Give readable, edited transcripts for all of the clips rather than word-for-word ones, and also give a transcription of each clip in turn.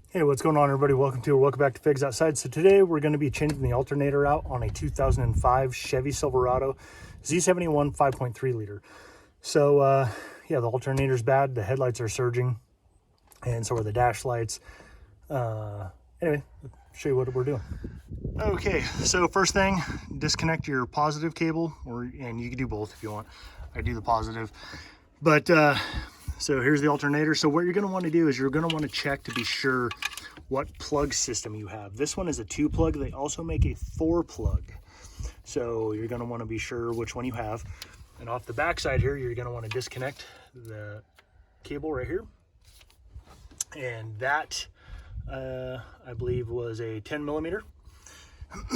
Hey, what's going on, everybody? Welcome back to Figs Outside. So today we're going to be changing the alternator out on a 2005 Chevy Silverado Z71 5.3 liter. So yeah, the alternator's bad. The headlights are surging, and so are the dash lights. Anyway, I'll show you what we're doing. Okay, so first thing, disconnect your positive cable, and you can do both if you want. I do the positive, but so here's the alternator. So what you're going to want to do is you're going to want to check to be sure what plug system you have. This one is a 2-plug. They also make a 4-plug. So you're going to want to be sure which one you have. And off the back side here, you're going to want to disconnect the cable right here. And that, I believe, was a 10 millimeter.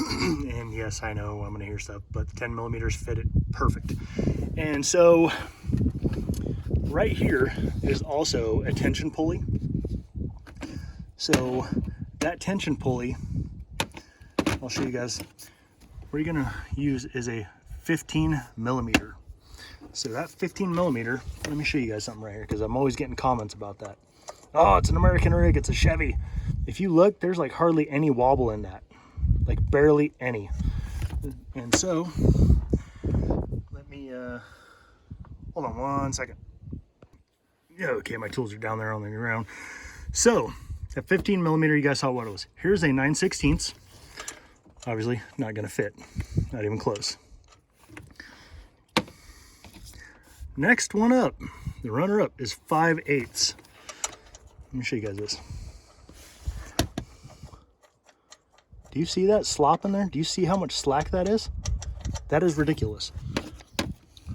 And yes, I know I'm going to hear stuff, but the 10 millimeters fit it perfect. And so right here is also a tension pulley. So that tension pulley, I'll show you guys, what you're gonna use is a 15 millimeter. So that 15 millimeter, let me show you guys something right here, because I'm always getting comments about that. Oh, it's an American rig, it's a Chevy. If you look, there's like hardly any wobble in that, like barely any. And so, let me, hold on one second. Yeah, okay, my tools are down there on the ground. So, at 15 millimeter, you guys saw what it was. Here's a 9/16. Obviously, not gonna fit, not even close. Next one up, the runner-up is 5/8. Let me show you guys this. Do you see that slop in there? Do you see how much slack that is? That is ridiculous.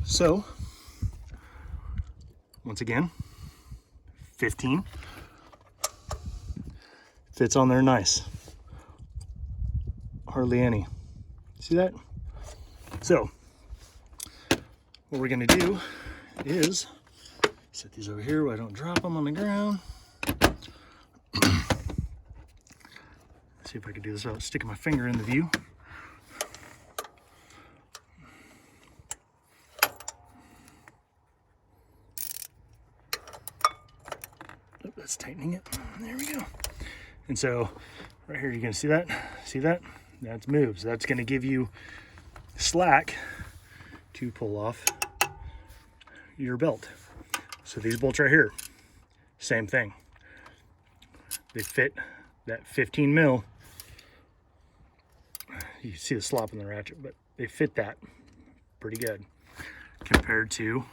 So, once again, 15. Fits on there nice. Hardly any. See that? So, what we're gonna do is set these over here where I don't drop them on the ground. See if I can do this without sticking my finger in the view. Oh, that's tightening it. There we go. And so right here, you're gonna see that? See that? That's moves. That's gonna give you slack to pull off your belt. So these bolts right here, same thing. They fit that 15 mil. You can see the slop in the ratchet, but they fit that pretty good compared to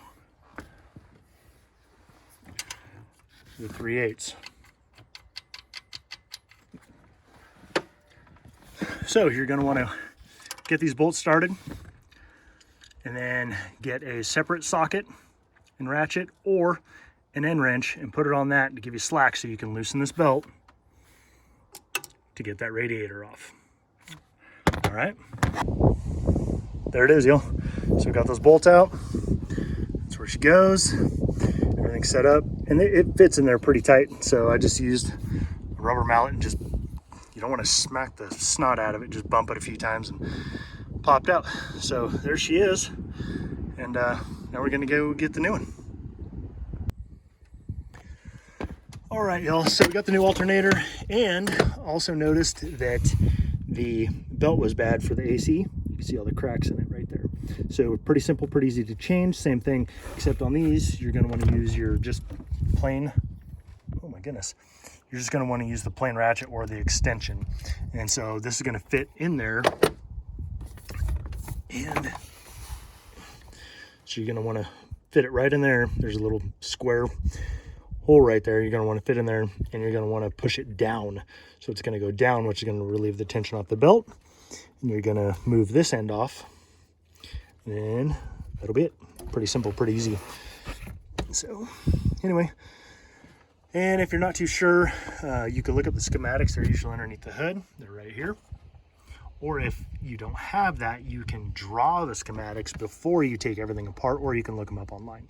the 3/8. So you're going to want to get these bolts started and then get a separate socket and ratchet or an end wrench and put it on that to give you slack so you can loosen this belt to get that radiator off. All right, there it is, y'all. So we got those bolts out. That's where she goes. Everything's set up and it fits in there pretty tight. So I just used a rubber mallet and just, you don't want to smack the snot out of it, just bump it a few times and popped out. So there she is. And now we're gonna go get the new one. All right, y'all, so we got the new alternator and also noticed that the belt was bad for the AC. You can see all the cracks in it right there. So pretty simple, pretty easy to change. Same thing, except on these, you're gonna wanna use your just plain, oh my goodness. You're just gonna wanna use the plain ratchet or the extension. And so this is gonna fit in there. And so you're gonna wanna fit it right in there. There's a little square hole right there. You're gonna wanna fit in there and you're gonna wanna push it down. So it's gonna go down, which is gonna relieve the tension off the belt. And you're gonna move this end off. And that'll be it. Pretty simple, pretty easy. So anyway, and if you're not too sure, you can look up the schematics. They're usually underneath the hood. They're right here. Or if you don't have that, you can draw the schematics before you take everything apart, or you can look them up online.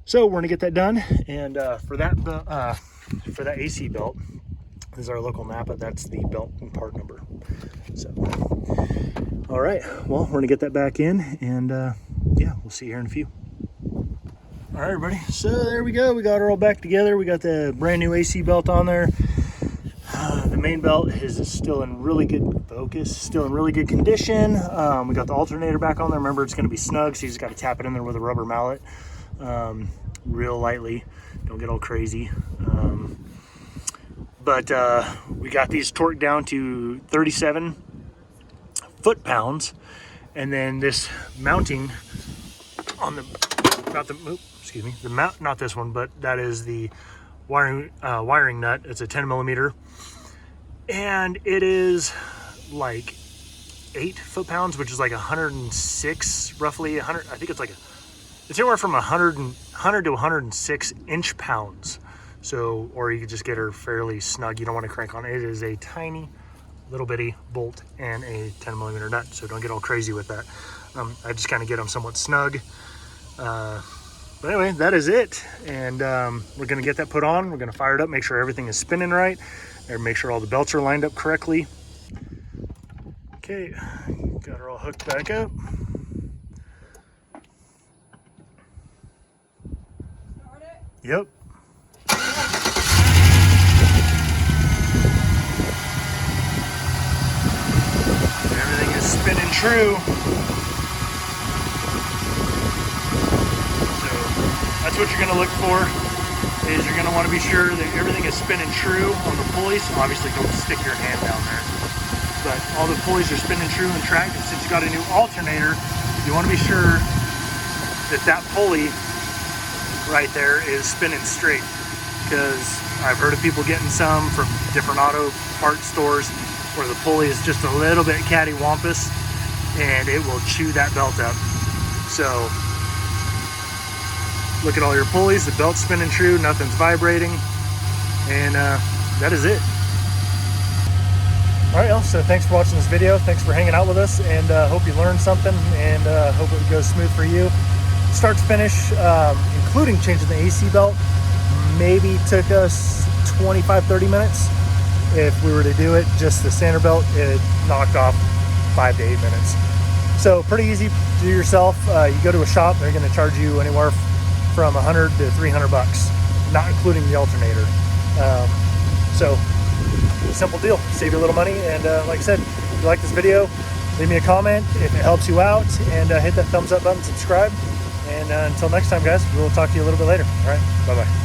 So we're gonna get that done. And for that AC belt, this is our local Napa. That's the belt and part number. So, all right, well, we're gonna get that back in and yeah, we'll see you here in a few. All right, everybody, so there we go. We got her all back together. We got the brand new AC belt on there. The main belt is still in really good focus, still in really good condition. We got the alternator back on there. Remember, it's going to be snug, so you just got to tap it in there with a rubber mallet real lightly. Don't get all crazy. But we got these torqued down to 37 foot-pounds, and then this mounting on the not this one, but that is the wiring nut. It's a 10 millimeter, and it is like 8 foot-pounds, which is like 106 roughly. 100, I think it's anywhere from 100 to 106 inch-pounds. So, or you could just get her fairly snug. You don't want to crank on it. It is a tiny little bitty bolt and a 10 millimeter nut, so don't get all crazy with that. I just kind of get them somewhat snug. But anyway, that is it, and we're going to get that put on. We're going to fire it up, make sure everything is spinning right, and make sure all the belts are lined up correctly. Okay, got her all hooked back up. Yep. Everything is spinning true. So that's what you're going to look for, is you're going to want to be sure that everything is spinning true on the pulleys. Obviously, don't stick your hand down there. But all the pulleys are spinning true and tracked. And since you got a new alternator, you want to be sure that that pulley right there is spinning straight, because I've heard of people getting some from different auto parts stores where the pulley is just a little bit cattywampus and it will chew that belt up. So look at all your pulleys, the belt's spinning true, nothing's vibrating, and that is it. All right, y'all, so thanks for watching this video. Thanks for hanging out with us, and hope you learned something, and hope it goes smooth for you. Start to finish, including changing the AC belt, maybe took us 25-30 minutes. If we were to do it just the sander belt, it knocked off 5 to 8 minutes. So pretty easy to do yourself. You go to a shop, they're going to charge you anywhere from $100 to $300, not including the alternator. So simple deal, save you a little money. And like I said, if you like this video, leave me a comment if it helps you out, and hit that thumbs up button, subscribe. And until next time, guys, we'll talk to you a little bit later. All right, bye-bye.